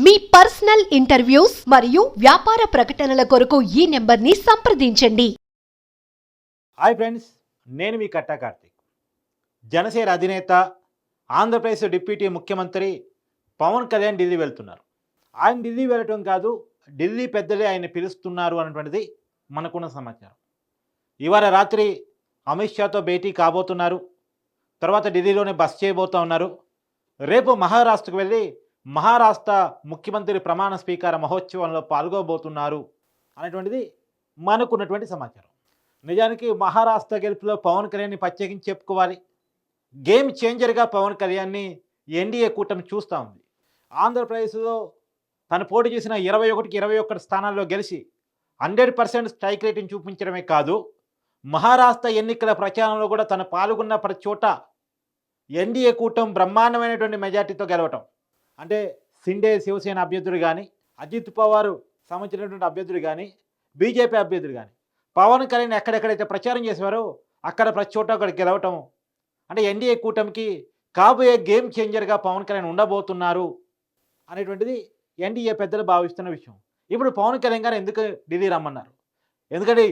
మీ personal interviews మరియు వ్యాపార ప్రకటనల కొరకు ఈ నెంబర్ని సంప్రదించండి. హాయ్ ఫ్రెండ్స్, నేను మీ కట్టా కార్తీక్. జనసేన అధినేత, ఆంధ్రప్రదేశ్ డిప్యూటీ ముఖ్యమంత్రి పవన్ కళ్యాణ్ ఢిల్లీ వెళ్తున్నారు. ఆయన ఢిల్లీ వెళ్ళటం కాదు, ఢిల్లీ పెద్దలే ఆయన పిలుస్తున్నారు అన్నటువంటిది మనకున్న సమాచారం. ఇవాళ రాత్రి అమిత్ షాతో భేటీ కాబోతున్నారు. తర్వాత ఢిల్లీలోనే బస చేయబోతూ ఉన్నారు. రేపు మహారాష్ట్రకు వెళ్ళి మహారాష్ట్ర ముఖ్యమంత్రి ప్రమాణ స్వీకార మహోత్సవంలో పాల్గొబోతున్నారు అనేటువంటిది మనకున్నటువంటి సమాచారం. నిజానికి మహారాష్ట్ర గెలుపులో పవన్ కళ్యాణ్ని ప్రత్యేకించి చెప్పుకోవాలి. గేమ్ చేంజర్గా పవన్ కళ్యాణ్ని ఎన్డీఏ కూటమి చూస్తూ ఉంది. ఆంధ్రప్రదేశ్లో తను పోటీ చేసిన 21కి 21 స్థానాల్లో గెలిచి 100% స్ట్రైక్ రేటింగ్ చూపించడమే కాదు, మహారాష్ట్ర ఎన్నికల ప్రచారంలో కూడా తను పాల్గొన్న ప్రతి చోట ఎన్డీఏ కూటమి బ్రహ్మాండమైనటువంటి మెజార్టీతో గెలవటం. అంటే సిండే శివసేన అభ్యర్థులు కానీ, అజిత్ పవార్ సంబంధించినటువంటి అభ్యర్థులు కానీ, బీజేపీ అభ్యర్థులు కానీ పవన్ కళ్యాణ్ ఎక్కడెక్కడైతే ప్రచారం చేసేవారో అక్కడ ప్రతి చోట అక్కడ గెలవటం. అంటే ఎన్డీఏ కూటమికి కాబోయే గేమ్ చేంజర్గా పవన్ కళ్యాణ్ ఉండబోతున్నారు అనేటువంటిది ఎన్డీఏ పెద్దలు భావిస్తున్న విషయం. ఇప్పుడు పవన్ కళ్యాణ్ గారు ఎందుకు ఢిల్లీ రమ్మన్నారు? ఎందుకంటే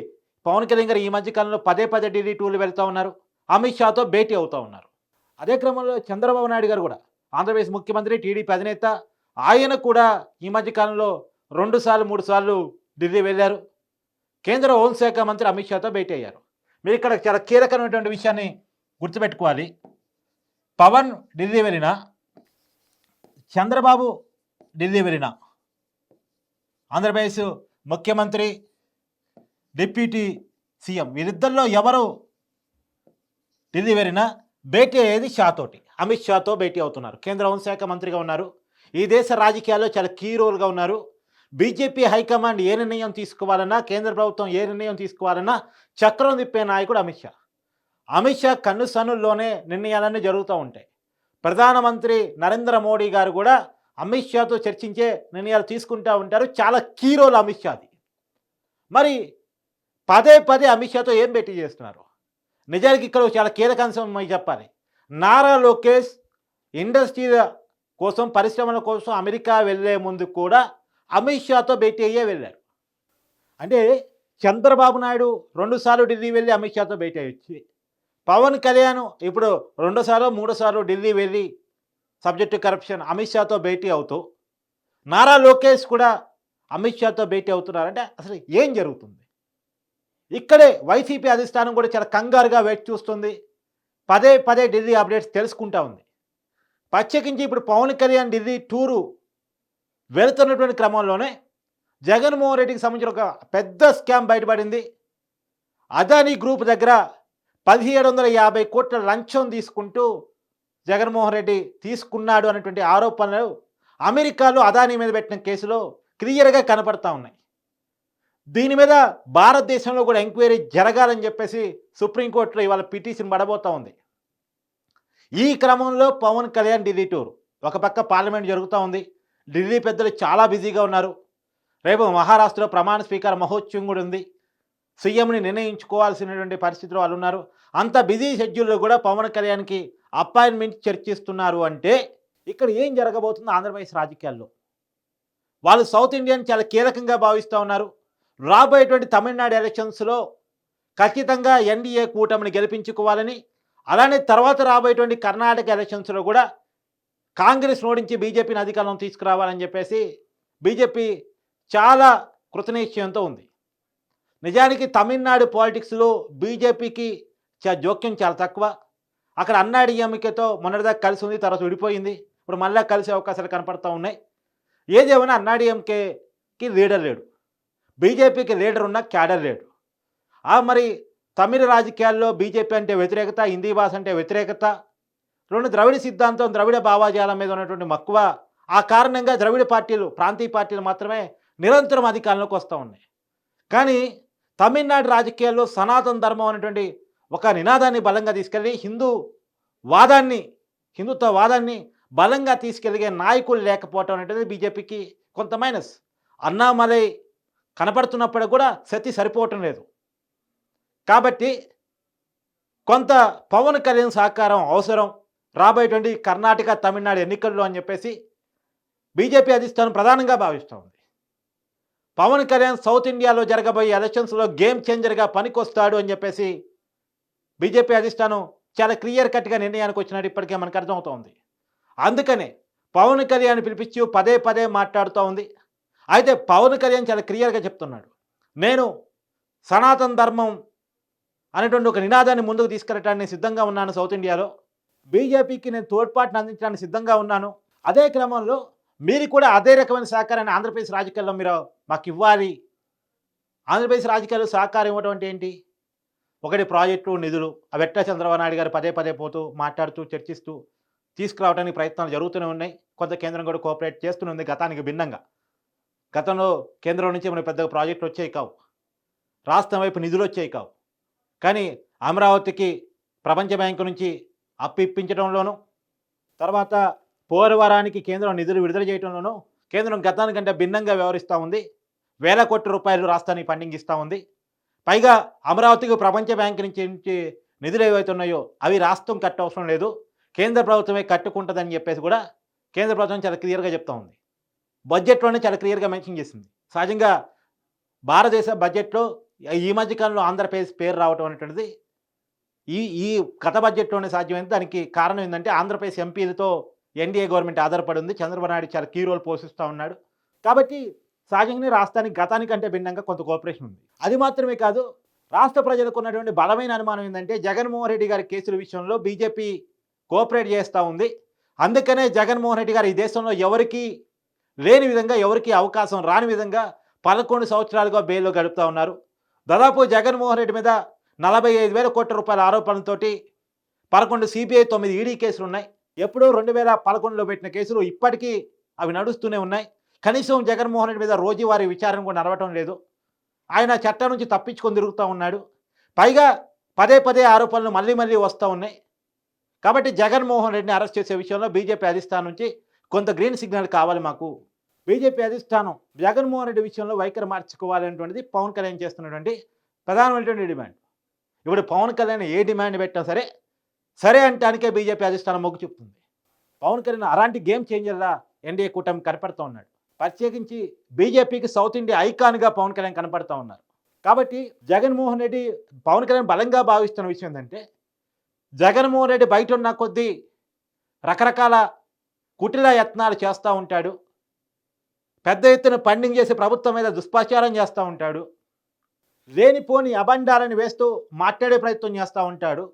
పవన్ కళ్యాణ్ గారు ఈ మధ్యకాలంలో పదే ఢిల్లీ టూర్లు వెళ్తూ ఉన్నారు. అమిత్ షాతో భేటీ అవుతూ ఉన్నారు. అదే క్రమంలో చంద్రబాబు నాయుడు గారు కూడా, ఆంధ్రప్రదేశ్ ముఖ్యమంత్రి, టీడీపీ అధినేత, ఆయన కూడా ఈ మధ్యకాలంలో 2 సార్లు 3 సార్లు ఢిల్లీ వెళ్ళారు. కేంద్ర హోంశాఖ మంత్రి అమిత్ షాతో భేటీ అయ్యారు. మీరు ఇక్కడ చాలా కీలకమైనటువంటి విషయాన్ని గుర్తుపెట్టుకోవాలి. పవన్ ఢిల్లీ వెళ్ళినా, చంద్రబాబు ఢిల్లీ వెళ్ళినా, ఆంధ్రప్రదేశ్ ముఖ్యమంత్రి, డిప్యూటీ సీఎం వీరిద్దరిలో ఎవరు ఢిల్లీ వెళ్ళినా భేటీ అయ్యేది షాతోటి. అమిత్ షాతో భేటీ అవుతున్నారు. కేంద్ర హోంశాఖ మంత్రిగా ఉన్నారు. ఈ దేశ రాజకీయాల్లో చాలా కీ రోల్గా ఉన్నారు. బీజేపీ హైకమాండ్ ఏ నిర్ణయం తీసుకోవాలన్నా, కేంద్ర ప్రభుత్వం ఏ నిర్ణయం తీసుకోవాలన్నా చక్రం తిప్పే నాయకుడు అమిత్ షా. అమిత్ షా కన్ను సన్నుల్లోనే నిర్ణయాలన్నీ జరుగుతూ ఉంటాయి. ప్రధానమంత్రి నరేంద్ర మోడీ గారు కూడా అమిత్ షాతో చర్చించే నిర్ణయాలు తీసుకుంటూ ఉంటారు. చాలా కీ రోల్ అమిత్ షాది. మరి పదే అమిత్ షాతో ఏం భేటీ చేస్తున్నారు? నిజానికి ఇక్కడ చాలా కీలక అంశం మీకు చెప్పాలి. నారా లోకేష్ ఇండస్ట్రీల కోసం, పరిశ్రమల కోసం అమెరికా వెళ్ళే ముందు కూడా అమిత్ షాతో భేటీ అయ్యే వెళ్ళారు. అంటే చంద్రబాబు నాయుడు 2 సార్లు ఢిల్లీ వెళ్ళి అమిత్ షాతో భేటీ అయ్యొచ్చి, పవన్ కళ్యాణ్ ఇప్పుడు 2 సార్లు 3 సార్లు ఢిల్లీ వెళ్ళి సబ్జెక్టు కరప్షన్ అమిత్ షాతో భేటీ అవుతూ, నారా లోకేష్ కూడా అమిత్ షాతో భేటీ అవుతున్నారంటే అసలు ఏం జరుగుతుంది? ఇక్కడే వైసీపీ అధిష్టానం కూడా చాలా కంగారుగా వేచి చూస్తుంది. పదే ఢిల్లీ అప్డేట్స్ తెలుసుకుంటా ఉంది. ప్రత్యేకించి ఇప్పుడు పవన్ కళ్యాణ్ ఢిల్లీ టూరు వెళుతున్నటువంటి క్రమంలోనే జగన్మోహన్ రెడ్డికి సంబంధించిన ఒక పెద్ద స్కామ్ బయటపడింది. అదానీ గ్రూప్ దగ్గర 1750 కోట్ల లంచం తీసుకుంటూ జగన్మోహన్ రెడ్డి తీసుకున్నాడు అనేటువంటి ఆరోపణలు అమెరికాలో అదానీ మీద పెట్టిన కేసులో క్లియర్గా కనపడతా ఉన్నాయి. దీని మీద భారతదేశంలో కూడా ఎంక్వైరీ జరగాలని చెప్పేసి సుప్రీంకోర్టులో ఇవాళ పిటిషన్ పడబోతూ ఉంది. ఈ క్రమంలో పవన్ కళ్యాణ్ ఢిల్లీ టూర్, ఒక పక్క పార్లమెంట్ జరుగుతూ ఉంది. ఢిల్లీ పెద్దలు చాలా బిజీగా ఉన్నారు. రేపు మహారాష్ట్రలో ప్రమాణ స్వీకార మహోత్సవం కూడా ఉంది. సీఎంని నిర్ణయించుకోవాల్సినటువంటి పరిస్థితిలో వాళ్ళు ఉన్నారు. అంత బిజీ షెడ్యూల్లో కూడా పవన్ కళ్యాణ్కి అపాయింట్మెంట్ చర్చిస్తున్నారు. అంటే ఇక్కడ ఏం జరగబోతుందో ఆంధ్రప్రదేశ్ రాజకీయాల్లో వాళ్ళు సౌత్ ఇండియన్ చాలా కీలకంగా భావిస్తూ ఉన్నారు. రాబోయేటువంటి తమిళనాడు ఎలక్షన్స్లో ఖచ్చితంగా ఎన్డీఏ కూటమిని గెలిపించుకోవాలని, అలానే తర్వాత రాబోయేటువంటి కర్ణాటక ఎలక్షన్స్లో కూడా కాంగ్రెస్ ఓడించి బీజేపీని అధికారంలో తీసుకురావాలని చెప్పేసి బీజేపీ చాలా కృతనిశ్చయంతో ఉంది. నిజానికి తమిళనాడు పాలిటిక్స్లో బీజేపీకి జోక్యం చాలా తక్కువ. అక్కడ అన్నాడీఎంకేతో మొన్నటిదాకా కలిసి ఉంది, తర్వాత విడిపోయింది. ఇప్పుడు మళ్ళీ కలిసే అవకాశాలు కనపడుతూ ఉన్నాయి. ఏదేమైనా అన్నాడీఎంకేకి లీడర్ లేడు, బీజేపీకి లీడర్ ఉన్న క్యాడర్ లేడు. మరి తమిళ రాజకీయాల్లో బీజేపీ అంటే వ్యతిరేకత, హిందీ భాష అంటే వ్యతిరేకత, ద్రవిడ సిద్ధాంతం, ద్రవిడ భావాజాలం మీద ఉన్నటువంటి మక్కువ, ఆ కారణంగా ద్రవిడ పార్టీలు, ప్రాంతీయ పార్టీలు మాత్రమే నిరంతరం అధికారంలోకి వస్తూ ఉన్నాయి. కానీ తమిళనాడు రాజకీయాల్లో సనాతన ధర్మం అనేటువంటి ఒక నినాదాన్ని బలంగా తీసుకెళ్ళి హిందుత్వ వాదాన్ని బలంగా తీసుకెళ్ళగే నాయకులు లేకపోవటం అనేటువంటిది బీజేపీకి కొంత మైనస్. అన్నామలై కనపడుతున్నప్పుడు కూడా శక్తి సరిపోవటం లేదు. కాబట్టి కొంత పవన్ కళ్యాణ్ సహకారం అవసరం రాబోయేటువంటి కర్ణాటక, తమిళనాడు ఎన్నికల్లో అని చెప్పేసి బీజేపీ అధిష్టానం ప్రధానంగా భావిస్తూ ఉంది. పవన్ కళ్యాణ్ సౌత్ ఇండియాలో జరగబోయే ఎలక్షన్స్లో గేమ్ చేంజర్గా పనికొస్తాడు అని చెప్పేసి బీజేపీ అధిష్టానం చాలా క్లియర్ కట్గా నిర్ణయానికి వచ్చినట్టు ఇప్పటికే మనకు అర్థమవుతోంది. అందుకనే పవన్ కళ్యాణ్ పిలిపించి పదే పదే మాట్లాడుతూ ఉంది. అయితే పవన్ కళ్యాణ్ చాలా క్లియర్గా చెప్తున్నాడు, నేను సనాతన ధర్మం అనేటువంటి ఒక నినాదాన్ని ముందుకు తీసుకెళ్ళటానికి సిద్ధంగా ఉన్నాను. సౌత్ ఇండియాలో బీజేపీకి నేను తోడ్పాటును అందించడానికి సిద్ధంగా ఉన్నాను. అదే క్రమంలో మీరు కూడా అదే రకమైన సహకారాన్ని ఆంధ్రప్రదేశ్ రాజకీయాల్లో మీరు మాకు ఇవ్వాలి. ఆంధ్రప్రదేశ్ రాజకీయాల్లో సహకారం ఇవ్వడం అంటే ఏంటి? ఒకటి ప్రాజెక్టులు, నిధులు. అవెట్లా చంద్రబాబు నాయుడు గారు పదే పదే పోతూ మాట్లాడుతూ చర్చిస్తూ తీసుకురావడానికి ప్రయత్నాలు జరుగుతూనే ఉన్నాయి. కొంత కేంద్రం కూడా కోఆపరేట్ చేస్తూనే ఉంది గతానికి భిన్నంగా. గతంలో కేంద్రం నుంచి మనకు పెద్దగా ప్రాజెక్టులు వచ్చేవి కావు, రాష్ట్రం వైపు నిధులు వచ్చేవి కావు. కానీ అమరావతికి ప్రపంచ బ్యాంకు నుంచి అప్పు ఇప్పించడంలోనూ, తర్వాత పోలవరానికి కేంద్రం నిధులు విడుదల చేయడంలోనూ కేంద్రం గతానికంటే భిన్నంగా వ్యవహరిస్తూ ఉంది. వేల కోట్ల రూపాయలు రాష్ట్రానికి ఫండింగ్ ఇస్తూ ఉంది. పైగా అమరావతికి ప్రపంచ బ్యాంకు నుంచి నిధులు ఏవైతే ఉన్నాయో అవి రాష్ట్రం కట్టవసరం లేదు, కేంద్ర ప్రభుత్వమే కట్టుకుంటుందని చెప్పేసి కూడా కేంద్ర ప్రభుత్వం చాలా క్లియర్గా చెప్తా ఉంది. బడ్జెట్లోనే చాలా క్లియర్గా మెన్షన్ చేసింది. సహజంగా భారతదేశ బడ్జెట్లో ఈ మధ్యకాలంలో ఆంధ్రప్రదేశ్ పేరు రావటం అనేటువంటిది ఈ ఈ గత బడ్జెట్లోనే సాధ్యమైంది. దానికి కారణం ఏంటంటే ఆంధ్రప్రదేశ్ ఎంపీలతో ఎన్డీఏ గవర్నమెంట్ ఆధారపడి ఉంది. చంద్రబాబు నాయుడు చాలా కీ రోల్ పోషిస్తూ ఉన్నాడు. కాబట్టి సహజంగానే రాష్ట్రానికి గతానికంటే భిన్నంగా కొంత కోఆపరేషన్ ఉంది. అది మాత్రమే కాదు, రాష్ట్ర ప్రజలకు ఉన్నటువంటి బలమైన అనుమానం ఏంటంటే జగన్మోహన్ రెడ్డి గారి కేసుల విషయంలో బీజేపీ కోఆపరేట్ చేస్తూ ఉంది. అందుకనే జగన్మోహన్ రెడ్డి గారు ఈ దేశంలో ఎవరికి లేని విధంగా, ఎవరికి అవకాశం రాని విధంగా 11 సంవత్సరాలుగా బెయిల్లో గడుపుతూ ఉన్నారు. దాదాపు జగన్మోహన్ రెడ్డి మీద 45,000 కోట్ల రూపాయల ఆరోపణలతోటి 11 సిబిఐ, 9 ఈడీ కేసులు ఉన్నాయి. ఎప్పుడో 2011లో పెట్టిన కేసులు ఇప్పటికీ అవి నడుస్తూనే ఉన్నాయి. కనీసం జగన్మోహన్ రెడ్డి మీద రోజువారీ విచారణ కూడా నడవటం లేదు. ఆయన చట్టం నుంచి తప్పించుకొని తిరుగుతూ ఉన్నాడు. పైగా పదే పదే ఆరోపణలు మళ్ళీ మళ్ళీ వస్తూ ఉన్నాయి. కాబట్టి జగన్మోహన్ రెడ్డిని అరెస్ట్ చేసే విషయంలో బీజేపీ అధిష్టానం నుంచి కొంత గ్రీన్ సిగ్నల్ కావాలి మాకు. బీజేపీ అధిష్టానం జగన్మోహన్ రెడ్డి విషయంలో వైఖరి మార్చుకోవాలనేటువంటిది పవన్ కళ్యాణ్ చేస్తున్నటువంటి ప్రధానమైనటువంటి డిమాండ్. ఇప్పుడు పవన్ కళ్యాణ్ ఏ డిమాండ్ పెట్టినా సరే అంటానికే బీజేపీ అధిష్టానం మొగ్గు చూపుతుంది. పవన్ కళ్యాణ్ అలాంటి గేమ్ చేంజర్లా ఎన్డీఏ కూటమి కనపడుతూ ఉన్నాడు. ప్రత్యేకించి బీజేపీకి సౌత్ ఇండియా ఐకాన్గా పవన్ కళ్యాణ్ కనపడుతూ ఉన్నారు. కాబట్టి జగన్మోహన్ రెడ్డి పవన్ కళ్యాణ్ బలంగా భావిస్తున్న విషయం ఏంటంటే, జగన్మోహన్ రెడ్డి బయట ఉన్న కొద్దీ రకరకాల కుటిల యత్నాలు చేస్తూ ఉంటాడు. పెద్ద ఎత్తున ఫండింగ్ చేసి ప్రభుత్వం మీద దుష్ప్రచారం చేస్తూ ఉంటాడు. లేనిపోని అబండాలను వేస్తూ మాట్లాడే ప్రయత్నం చేస్తూ ఉంటాడు.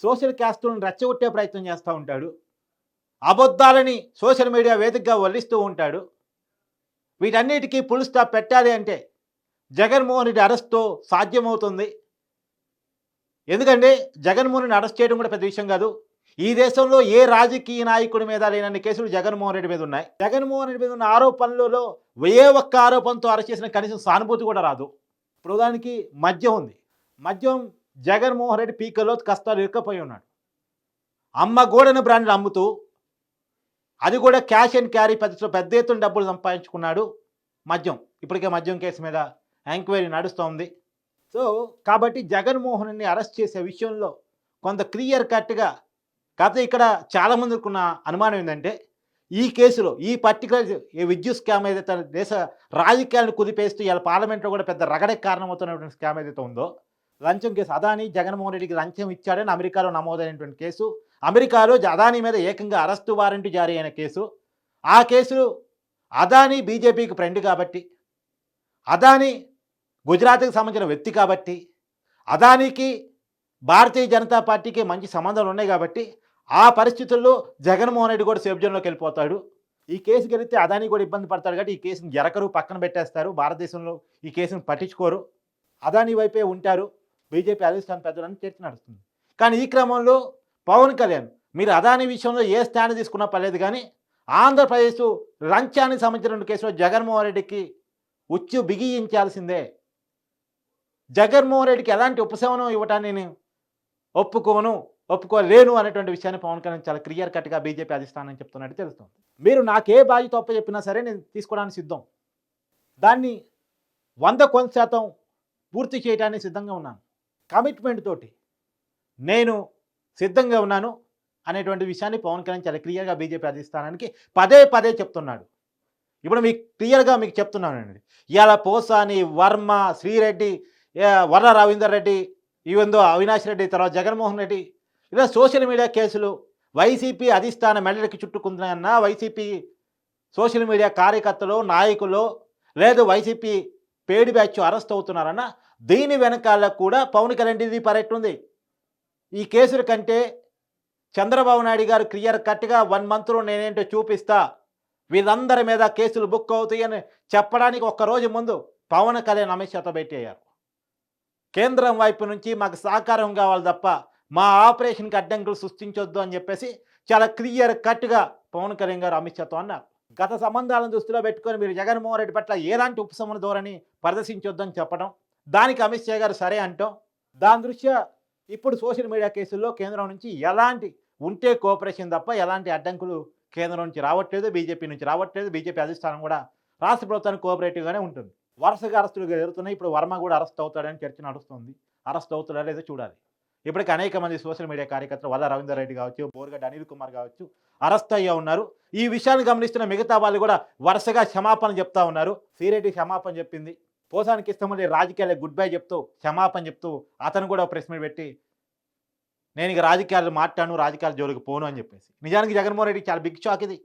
సోషల్ క్యాస్టులను రెచ్చగొట్టే ప్రయత్నం చేస్తూ ఉంటాడు. అబద్ధాలని సోషల్ మీడియా వేదికగా వల్లిస్తూ ఉంటాడు. వీటన్నిటికీ ఫుల్ స్టాప్ పెట్టాలి అంటే జగన్మోహన్ రెడ్డి అరెస్ట్తో సాధ్యమవుతుంది. ఎందుకంటే జగన్మోహన్ రెడ్డి అరెస్ట్ చేయడం కూడా పెద్ద విషయం కాదు. ఈ దేశంలో ఏ రాజకీయ నాయకుడి మీద లేనన్ని కేసులు జగన్మోహన్ రెడ్డి మీద ఉన్నాయి. జగన్మోహన్ రెడ్డి మీద ఉన్న ఆరోపణలలో ఏ ఒక్క ఆరోపణతో అరెస్ట్ చేసిన కనీసం సానుభూతి కూడా రాదు. ఇప్పుడు ఉదాహరణకి మద్యం ఉంది. మద్యం జగన్మోహన్ రెడ్డి పీకల్లో కష్టాలు ఇరుక్కపోయి ఉన్నాడు. అమ్మ గోడన బ్రాండ్లు అమ్ముతూ అది కూడా క్యాష్ అండ్ క్యారీ పద్ధతిలో పెద్ద ఎత్తున డబ్బులు సంపాదించుకున్నాడు. మద్యం ఇప్పటికే మద్యం కేసు మీద ఎంక్వైరీ నడుస్తోంది. సో కాబట్టి జగన్మోహన్ రెడ్డిని అరెస్ట్ చేసే విషయంలో కొంత క్లియర్ కట్గా, కాకపోతే ఇక్కడ చాలామందికి ఉన్న అనుమానం ఏంటంటే ఈ కేసులో ఈ పర్టికులర్ విద్యుత్ స్కామ్ ఏదైతే దేశ రాజకీయాలను కుదిపేస్తూ ఇలా పార్లమెంట్లో కూడా పెద్ద రగడకి కారణమవుతున్నటువంటి స్కామ్ ఏదైతే ఉందో, లంచం కేసు. అదానీ జగన్మోహన్ రెడ్డికి లంచం ఇచ్చాడని అమెరికాలో నమోదైనటువంటి కేసు. అమెరికాలో అదానీ మీద ఏకంగా అరెస్టు వారెంట్ జారీ అయిన కేసు. ఆ కేసు అదానీ బీజేపీకి ఫ్రెండ్ కాబట్టి, అదానీ గుజరాత్కి సంబంధించిన వ్యక్తి కాబట్టి, అదానీకి భారతీయ జనతా పార్టీకి మంచి సంబంధాలు ఉన్నాయి కాబట్టి ఆ పరిస్థితుల్లో జగన్మోహన్ రెడ్డి కూడా సేఫ్ జోన్లోకి వెళ్ళిపోతాడు. ఈ కేసు గెలిస్తే అదానీ కూడా ఇబ్బంది పడతాడు కాబట్టి ఈ కేసును జరకరు, పక్కన పెట్టేస్తారు. భారతదేశంలో ఈ కేసును పట్టించుకోరు, అదానీ వైపే ఉంటారు బీజేపీ అధిష్టానం పెద్దలని చర్చ నడుస్తుంది. కానీ ఈ క్రమంలో పవన్ కళ్యాణ్ మీరు అదానీ విషయంలో ఏ స్టాండ్ తీసుకున్నా పర్లేదు, కానీ ఆంధ్రప్రదేశ్ లంచానికి సంబంధించిన కేసులో జగన్మోహన్ రెడ్డికి ఉచ్చు బిగించాల్సిందే. జగన్మోహన్ రెడ్డికి ఎలాంటి ఉపశమనం ఇవ్వటాన్ని నేను ఒప్పుకోలేను అనేటువంటి విషయాన్ని పవన్ కళ్యాణ్ చాలా క్లియర్ కట్గా బీజేపీ అధిష్టానం చెప్తున్నట్టు తెలుస్తుంది. మీరు నాకే బాధ్యత చెప్పినా సరే నేను తీసుకోవడానికి సిద్ధం, దాన్ని 100% పూర్తి చేయడానికి సిద్ధంగా ఉన్నాను, కమిట్మెంట్ తోటి నేను సిద్ధంగా ఉన్నాను అనేటువంటి విషయాన్ని పవన్ కళ్యాణ్ చాలా క్లియర్గా బీజేపీ అధిష్టానానికి పదే పదే చెప్తున్నాడు. ఇప్పుడు మీకు క్లియర్గా మీకు చెప్తున్నానండి. ఇవాళ పోసాని, వర్మ, శ్రీరెడ్డి, వర్ర రవీందర్ రెడ్డి, ఈవెందో అవినాష్ రెడ్డి, తర్వాత జగన్మోహన్ రెడ్డి, ఇలా సోషల్ మీడియా కేసులు వైసీపీ అధిష్టాన మెడలకి చుట్టుకుంటున్నాయన్న వైసీపీ సోషల్ మీడియా కార్యకర్తలు, నాయకులు, లేదు వైసీపీ పేడి బ్యాచ్ అరెస్ట్ అవుతున్నారన్న దీని వెనకాల కూడా పవన్ కళ్యాణ్ ఇది పరెట్టుంది. ఈ కేసుల కంటే చంద్రబాబు నాయుడు గారు క్లియర్ కట్గా 1 మంత్లో నేనేంటో చూపిస్తా, వీళ్ళందరి మీద కేసులు బుక్ అవుతాయని చెప్పడానికి ఒక్కరోజు ముందు పవన్ కళ్యాణ్ అమిత్ షాతో భేటీ అయ్యారు. కేంద్రం వైపు నుంచి మాకు సహకారం కావాలి తప్ప మా ఆపరేషన్కి అడ్డంకులు సృష్టించొద్దు అని చెప్పేసి చాలా క్లియర్ కట్గా పవన్ కళ్యాణ్ గారు అమిత్ షాతో అన్నారు. గత సంబంధాలను దృష్టిలో పెట్టుకొని మీరు జగన్మోహన్ రెడ్డి పట్ల ఎలాంటి ఉపశమన ధోరణి ప్రదర్శించొద్దని చెప్పడం, దానికి అమిత్ షా గారు సరే అంటాం. దాని దృష్ట్యా ఇప్పుడు సోషల్ మీడియా కేసుల్లో కేంద్రం నుంచి ఎలాంటి ఉంటే కోఆపరేషన్ తప్ప ఎలాంటి అడ్డంకులు కేంద్రం నుంచి రావట్లేదు, బీజేపీ నుంచి రావట్లేదు. బీజేపీ అధిష్టానం కూడా రాష్ట్ర ప్రభుత్వానికి కోఆపరేటివ్గానే ఉంటుంది. వరుసగా అరెస్టులు జరుగుతున్నాయి. ఇప్పుడు వర్మ కూడా అరెస్ట్ అవుతాడని చర్చ నడుస్తుంది. అరెస్ట్ అవుతాడా లేదో చూడాలి. ఇప్పటికీ అనేక మంది సోషల్ మీడియా కార్యకర్తలు వల్ల రవీందర్ రెడ్డి కావచ్చు, బోర్గడ్డ అనిల్ కుమార్ కావచ్చు అరెస్ట్ అయ్యా ఉన్నారు. ఈ విషయాన్ని గమనిస్తున్న మిగతా వాళ్ళు కూడా వరుసగా క్షమాపణ చెప్తా ఉన్నారు. శ్రీరెడ్డి క్షమాపణ చెప్పింది. పోసానికి ఇష్టమని రాజకీయాలకు గుడ్ బై చెప్తూ క్షమాపణ చెప్తూ అతను కూడా ప్రెస్ మీట్ పెట్టి నేను ఇక రాజకీయాలు మాట్లాడను, రాజకీయాల జోలికి పోను అని చెప్పేసి. నిజానికి జగన్మోహన్ రెడ్డి చాలా బిగ్ షాక్ ఇది.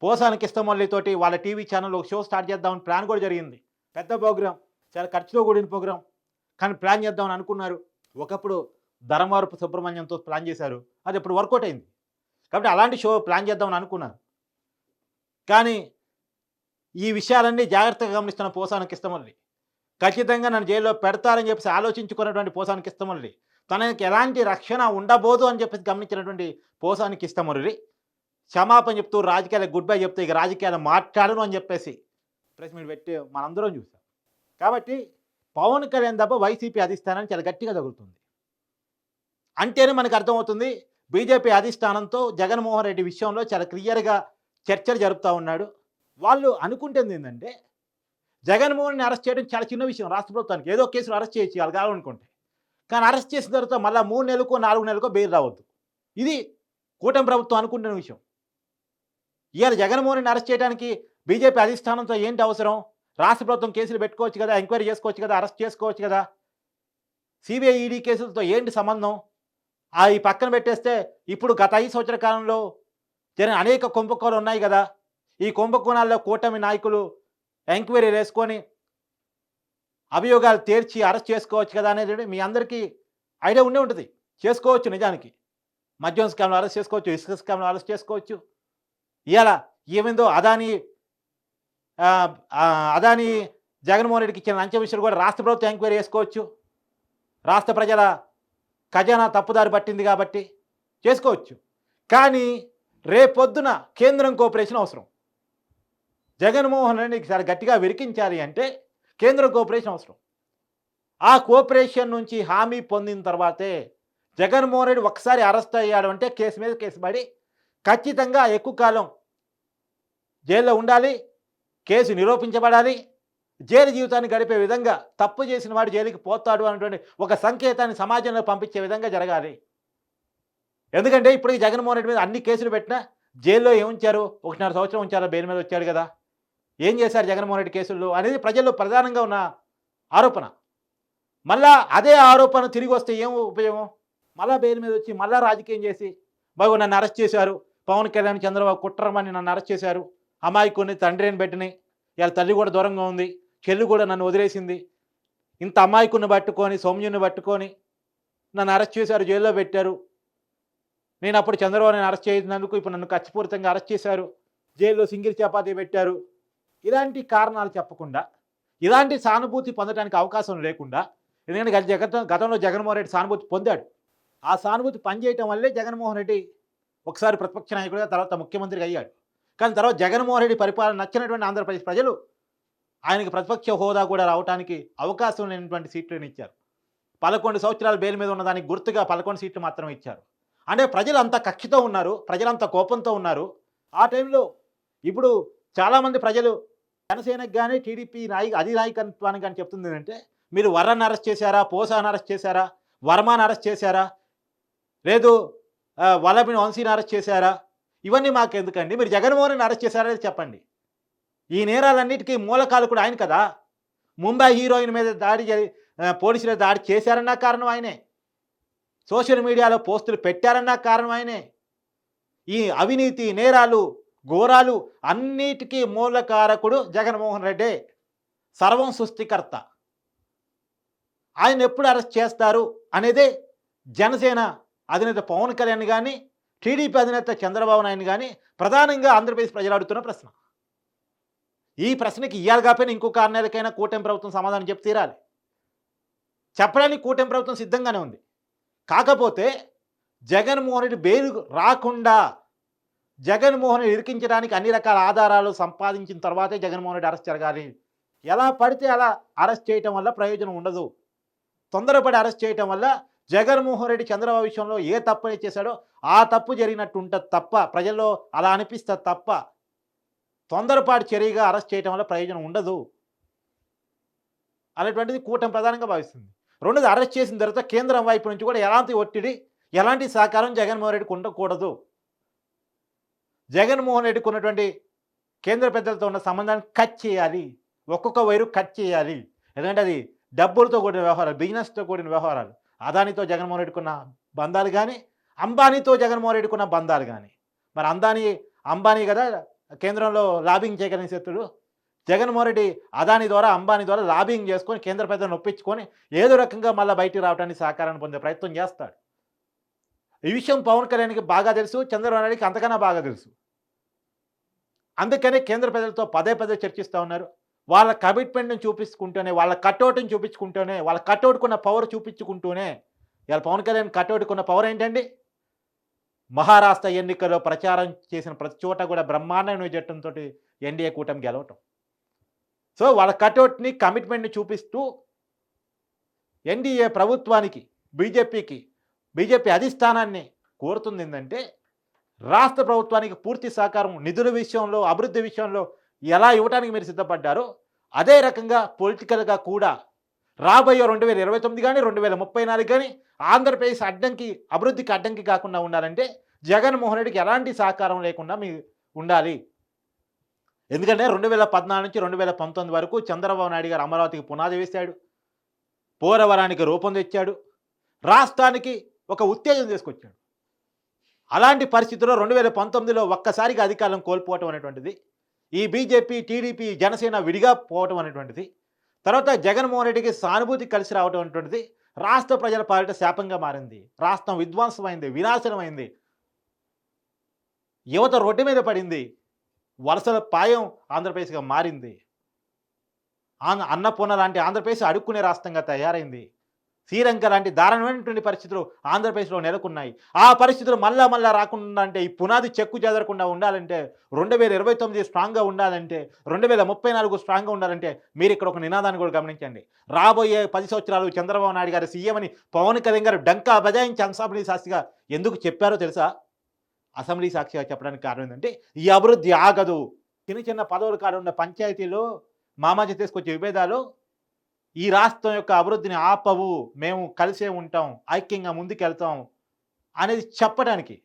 పోసానికి ఇష్టమల్లితోటి వాళ్ళ టీవీ ఛానల్లో ఒక షో స్టార్ట్ చేద్దామని ప్లాన్ కూడా జరిగింది. పెద్ద ప్రోగ్రాం, చాలా ఖర్చుతో కూడిన ప్రోగ్రాం, కానీ ప్లాన్ చేద్దామని అనుకున్నారు. ఒకప్పుడు ధర్మవరపు సుబ్రహ్మణ్యంతో ప్లాన్ చేశారు, అది ఇప్పుడు వర్కౌట్ అయింది. కాబట్టి అలాంటి షో ప్లాన్ చేద్దామని అనుకున్నారు. కానీ ఈ విషయాలన్నీ జాగ్రత్తగా గమనిస్తున్న పోసానికి ఇష్టమల్లి ఖచ్చితంగా నన్ను జైల్లో పెడతారని చెప్పేసి ఆలోచించుకున్నటువంటి పోసానికి ఇష్టమల్లి తనకి ఎలాంటి రక్షణ ఉండబోదు అని చెప్పేసి గమనించినటువంటి పోసానికి ఇష్టమల్లి క్షమాపణ చెప్తూ రాజకీయాలకు గుడ్ బై చెప్తూ ఇక రాజకీయాలు మాట్లాడను అని చెప్పేసి ప్రెస్ మీట్ పెట్టి మనందరం చూసాం. కాబట్టి పవన్ కళ్యాణ్ తప్ప వైసీపీ అధిష్టానాన్ని చాలా గట్టిగా తగులుతుంది. అంటేనే మనకు అర్థమవుతుంది బీజేపీ అధిష్టానంతో జగన్మోహన్ రెడ్డి విషయంలో చాలా క్లియర్గా చర్చలు జరుపుతూ ఉన్నాడు. వాళ్ళు అనుకుంటుంది ఏంటంటే జగన్మోహన్ని అరెస్ట్ చేయడం చాలా చిన్న విషయం రాష్ట్ర ప్రభుత్వానికి. ఏదో కేసులు అరెస్ట్ చేయొచ్చు వాళ్ళు కావాలనుకుంటే, కానీ అరెస్ట్ చేసిన తర్వాత మళ్ళీ 3 నెలలకో 4 నెలలకో బెయిల్ రావద్దు. ఇది కూటమి ప్రభుత్వం అనుకుంటున్న విషయం. ఇవాళ జగన్మోహన్ రెడ్డిని అరెస్ట్ చేయడానికి బీజేపీ అధిష్టానంతో ఏంటి అవసరం? రాష్ట్ర ప్రభుత్వం కేసులు పెట్టుకోవచ్చు కదా, ఎంక్వైరీ చేసుకోవచ్చు కదా, అరెస్ట్ చేసుకోవచ్చు కదా. సిబిఐ ఈడీ కేసులతో ఏంటి సంబంధం? ఈ పక్కన పెట్టేస్తే ఇప్పుడు గత 5 సంవత్సరాల కాలంలో జరిగిన అనేక కుంభకోణాలు ఉన్నాయి కదా. ఈ కుంభకోణాల్లో కూటమి నాయకులు ఎంక్వైరీలు వేసుకొని అభియోగాలు తీర్చి అరెస్ట్ చేసుకోవచ్చు కదా అనేది మీ అందరికీ ఐడియా ఉండే ఉంటుంది. చేసుకోవచ్చు. నిజానికి మద్యం స్కామ్లో అరెస్ట్ చేసుకోవచ్చు, ఇసుక స్కామ్లో అరెస్ట్ చేసుకోవచ్చు. ఇవాళ ఏమైందో అదాని జగన్మోహన్ రెడ్డికి ఇచ్చిన లంచం విషయాలు కూడా రాష్ట్ర ప్రభుత్వం ఎంక్వైరీ చేసుకోవచ్చు. రాష్ట్ర ప్రజల ఖజానా తప్పుదారి పట్టింది కాబట్టి చేసుకోవచ్చు. కానీ రేపొద్దున కేంద్రం కోఆపరేషన్ అవసరం. జగన్మోహన్ రెడ్డికి చాలా గట్టిగా విరికించాలి అంటే కేంద్రం కోఆపరేషన్ అవసరం. ఆ కోఆపరేషన్ నుంచి హామీ పొందిన తర్వాతే జగన్మోహన్ రెడ్డి ఒకసారి అరెస్ట్ అయ్యాడు అంటే కేసు మీద కేసు పడి ఖచ్చితంగా ఎక్కువ కాలం జైల్లో ఉండాలి, కేసు నిరూపించబడాలి, జైలు జీవితాన్ని గడిపే విధంగా తప్పు చేసిన వాడు జైలుకి పోతాడు అనేటువంటి ఒక సంకేతాన్ని సమాజంలో పంపించే విధంగా జరగాలి. ఎందుకంటే ఇప్పుడు జగన్మోహన్ రెడ్డి మీద అన్ని కేసులు పెట్టినా జైల్లో ఏముంచారు? 1.5 సంవత్సరం ఉంచారు, బెయిల్ మీద వచ్చాడు కదా. ఏం చేశారు జగన్మోహన్ రెడ్డి కేసుల్లో అనేది ప్రజల్లో ప్రధానంగా ఉన్న ఆరోపణ. మళ్ళా అదే ఆరోపణ తిరిగి వస్తే ఏం ఉపయోగం? మళ్ళా బెయిల్ మీద వచ్చి మళ్ళా రాజకీయం చేసి బాబు నన్ను అరెస్ట్ చేశారు, పవన్ కళ్యాణ్ చంద్రబాబు కుట్రమని నన్ను అరెస్ట్ చేశారు, అమాయకుని తండ్రిని పెట్టిని, ఇలా తల్లి కూడా దూరంగా ఉంది, చెల్లి కూడా నన్ను వదిలేసింది, ఇంత అమాయకుని పట్టుకొని సౌమ్యుని పట్టుకొని నన్ను అరెస్ట్ చేశారు, జైల్లో పెట్టారు, నేను అప్పుడు చంద్రబాబుని అరెస్ట్ చేసినందుకు ఇప్పుడు నన్ను కచ్చిపూరితంగా అరెస్ట్ చేశారు, జైల్లో సింగిల్ చపాతీ పెట్టారు. ఇలాంటి కారణాలు చెప్పకుండా, ఇలాంటి సానుభూతి పొందడానికి అవకాశం లేకుండా, ఎందుకంటే గతంలో జగన్మోహన్ రెడ్డి సానుభూతి పొందాడు. ఆ సానుభూతి పనిచేయటం వల్లే జగన్మోహన్ రెడ్డి ఒకసారి ప్రతిపక్ష నాయకుడిగా తర్వాత ముఖ్యమంత్రిగా అయ్యాడు. కానీ తర్వాత జగన్మోహన్ రెడ్డి పరిపాలన నచ్చినటువంటి ఆంధ్రప్రదేశ్ ప్రజలు ఆయనకి ప్రతిపక్ష హోదా కూడా రావడానికి అవకాశం లేనటువంటి సీట్లను ఇచ్చారు. 11 సంవత్సరాలు బెయిల్ మీద ఉన్నదానికి గుర్తుగా 11 సీట్లు మాత్రమే ఇచ్చారు. అంటే ప్రజలు అంత కక్షతో ఉన్నారు, ప్రజలంతా కోపంతో ఉన్నారు. ఆ టైంలో ఇప్పుడు చాలామంది ప్రజలు జనసేనకు కానీ టీడీపీ అధినాయకత్వానికి కానీ చెప్తుంది ఏంటంటే, మీరు వర్రని అరెస్ట్ చేశారా, పోసాని అరెస్ట్ చేశారా, వర్మని అరెస్ట్ చేశారా, లేదు వల్లభిని వంశీని అరెస్ట్ చేశారా, ఇవన్నీ మాకు ఎందుకండి, మీరు జగన్మోహన్ రెడ్డిని అరెస్ట్ చేశారా చెప్పండి. ఈ నేరాలన్నిటికీ మూలకాలు కూడా ఆయన కదా. ముంబై హీరోయిన్ మీద పోలీసులు దాడి చేశారన్న కారణం ఆయనే. సోషల్ మీడియాలో పోస్టులు పెట్టారన్న కారణం ఆయనే. ఈ అవినీతి, నేరాలు, ఘోరాలు అన్నిటికీ మూలకారకుడు జగన్మోహన్ రెడ్డే. సర్వం సృష్టికర్త. ఆయన ఎప్పుడు అరెస్ట్ చేస్తారు అనేదే జనసేన అధినేత పవన్ కళ్యాణ్ కానీ, టీడీపీ అధినేత చంద్రబాబు నాయుడు కానీ ప్రధానంగా ఆంధ్రప్రదేశ్ ప్రజలు అడుగుతున్న ప్రశ్న. ఈ ప్రశ్నకి ఇయ్యాలి కాకపోయినా ఇంకొక 6 నెలలకైనా కూటమి ప్రభుత్వం సమాధానం చెప్పి తీరాలి. చెప్పడానికి కూటమి ప్రభుత్వం సిద్ధంగానే ఉంది. కాకపోతే జగన్మోహన్ రెడ్డి బెయిల్ రాకుండా జగన్మోహన్ రెడ్డి ఇరికించడానికి అన్ని రకాల ఆధారాలు సంపాదించిన తర్వాతే జగన్మోహన్ రెడ్డి అరెస్ట్ జరగాలి. ఎలా పడితే అలా అరెస్ట్ చేయటం వల్ల ప్రయోజనం ఉండదు. తొందరపడి అరెస్ట్ చేయటం వల్ల జగన్మోహన్ రెడ్డి చంద్రబాబు విషయంలో ఏ తప్పని చేశాడో ఆ తప్పు జరిగినట్టు ఉంటుంది తప్ప, ప్రజల్లో అలా అనిపిస్తుంది తప్ప, తొందరపాటు చర్యగా అరెస్ట్ చేయటం వల్ల ప్రయోజనం ఉండదు అనేటువంటిది కూటమి ప్రధానంగా భావిస్తుంది. రెండోది, అరెస్ట్ చేసిన తర్వాత కేంద్రం వైపు నుంచి కూడా ఎలాంటి ఒత్తిడి, ఎలాంటి సహకారం జగన్మోహన్ రెడ్డికి ఉండకూడదు. జగన్మోహన్ రెడ్డికి ఉన్నటువంటి కేంద్ర పెద్దలతో ఉన్న సంబంధాన్ని కట్ చేయాలి. ఒక్కొక్క వైరు కట్ చేయాలి. ఎందుకంటే అది డబ్బులతో కూడిన వ్యవహారాలు, బిజినెస్తో కూడిన వ్యవహారాలు. అదానితో జగన్మోహన్ రెడ్డికి ఉన్న బంధాలు కానీ, అంబానీతో జగన్మోహన్ రెడ్డికి ఉన్న బంధాలు కానీ. మరి అంబానీ కదా కేంద్రంలో లాబింగ్ చేయగలిగిన శక్తులు. జగన్మోహన్ రెడ్డి అదాని ద్వారా, అంబానీ ద్వారా లాబింగ్ చేసుకొని కేంద్ర పెద్దలను ఒప్పించుకొని ఏదో రకంగా మళ్ళీ బయటికి రావడానికి సహకారాన్ని పొందే ప్రయత్నం చేస్తాడు. ఈ విషయం పవన్ కళ్యాణ్కి బాగా తెలుసు, చంద్రబాబు నాయుడికి అంతకన్నా బాగా తెలుసు. అందుకనే కేంద్ర ప్రజలతో పదే పదే చర్చిస్తూ ఉన్నారు. వాళ్ళ కమిట్మెంట్ని చూపించుకుంటూనే, వాళ్ళ కట్అవుట్ని చూపించుకుంటూనే, వాళ్ళ కట్అవుట్కున్న పవర్ చూపించుకుంటూనే, ఇవాళ పవన్ కళ్యాణ్ కట్అవుట్కున్న పవర్ ఏంటండి? మహారాష్ట్ర ఎన్నికల్లో ప్రచారం చేసిన ప్రతి చోట కూడా బ్రహ్మాండమైన విజయంతో ఎన్డీఏ కూటమి గెలవటం. సో వాళ్ళ కట్అవుట్ని, కమిట్మెంట్ని చూపిస్తూ ఎన్డీఏ ప్రభుత్వానికి, బీజేపీ అధిష్టానాన్ని కోరుతుంది ఏంటంటే, రాష్ట్ర ప్రభుత్వానికి పూర్తి సహకారం నిధుల విషయంలో, అభివృద్ధి విషయంలో ఎలా ఇవ్వడానికి మీరు సిద్ధపడ్డారో అదే రకంగా పొలిటికల్గా కూడా రాబోయే 2029 కానీ 2034 కానీ ఆంధ్రప్రదేశ్ అభివృద్ధికి అడ్డంకి కాకుండా ఉండాలంటే జగన్మోహన్ రెడ్డికి ఎలాంటి సహకారం లేకుండా మీరు ఉండాలి. ఎందుకంటే 2014 నుంచి 2019 వరకు చంద్రబాబు నాయుడు గారు అమరావతికి పునాది వేశాడు, పోలవరానికి రూపం తెచ్చాడు, రాష్ట్రానికి ఒక ఉత్తేజం తీసుకొచ్చాడు. అలాంటి పరిస్థితుల్లో 2019లో ఒక్కసారిగా అధికారం కోల్పోవటం అనేటువంటిది, ఈ బీజేపీ, టీడీపీ, జనసేన విడిగా పోవటం అనేటువంటిది, తర్వాత జగన్మోహన్ రెడ్డికి సానుభూతి కలిసి రావటం అనేటువంటిది రాష్ట్ర ప్రజల పాలిట శాపంగా మారింది. రాష్ట్రం విధ్వంసమైంది, వినాశనమైంది, యువత రోడ్డు మీద పడింది, వలసల పాయం ఆంధ్రప్రదేశ్గా మారింది. అన్నపూర్ణ లాంటి ఆంధ్రప్రదేశ్ అడుక్కునే రాష్ట్రంగా తయారైంది. శ్రీలంక లాంటి దారుణమైనటువంటి పరిస్థితులు ఆంధ్రప్రదేశ్లో నెలకొన్నాయి. ఆ పరిస్థితులు మళ్ళా రాకుండా అంటే, ఈ పునాది చెక్కు చెదరకుండా ఉండాలంటే, 2029 స్ట్రాంగ్గా ఉండాలంటే, 2034 స్ట్రాంగ్గా ఉండాలంటే మీరు ఇక్కడ ఒక నినాదాన్ని కూడా గమనించండి. రాబోయే 10 సంవత్సరాలు చంద్రబాబు నాయుడు గారు సీఎం అని పవన్ కళ్యాణ్ గారు డంకా బజాయించి అసెంబ్లీ సాక్షిగా ఎందుకు చెప్పారో తెలుసా? అసెంబ్లీ సాక్షిగా చెప్పడానికి కారణం ఏంటంటే, ఈ అభివృద్ధి ఆగదు. చిన్న పదవుల కాడ ఉన్న పంచాయతీలో మామాజీ తీసుకొచ్చే విభేదాలు ఈ రాష్ట్రం యొక్క అభివృద్ధిని ఆపవు, మేము కలిసే ఉంటాం, ఐక్యంగా ముందుకెళ్తాం అనేది చెప్పడానికి.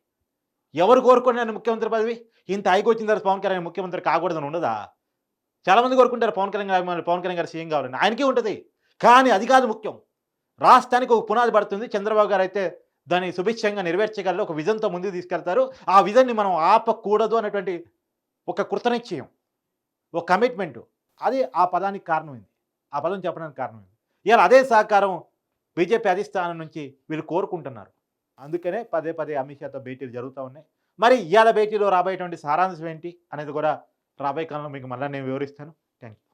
ఎవరు కోరుకున్నారు ముఖ్యమంత్రి పదవి? ఇంత ఐకొచ్చిన తర్వాత పవన్ కళ్యాణ్ ముఖ్యమంత్రి కాకూడదని ఉండదా? చాలామంది కోరుకుంటారు పవన్ కళ్యాణ్ గారు సీఎం కావాలని. ఆయనకే ఉంటుంది. కానీ అది కాదు ముఖ్యం. రాష్ట్రానికి ఒక పునాది పడుతుంది. చంద్రబాబు గారు అయితే దాన్ని సుభిక్షంగా నెరవేర్చగలరు, ఒక విజన్తో ముందుకు తీసుకెళ్తారు. ఆ విజన్ని మనం ఆపకూడదు అనేటువంటి ఒక కృతనిశ్చయం, ఒక కమిట్మెంటు, అది ఆ పదానికి కారణమైంది. ఆ పదం చెప్పడానికి కారణమైంది. ఇవాళ అదే సహకారం బీజేపీ అధిష్టానం నుంచి వీళ్ళు కోరుకుంటున్నారు. అందుకనే పదే అమిత్ షాతో భేటీలు జరుగుతూ ఉన్నాయి. మరి ఇవాళ భేటీలో రాబోయేటువంటి సారాంశం ఏంటి అనేది కూడా రాబోయే కాలంలో మీకు మళ్ళీ నేను వివరిస్తాను. Thank you.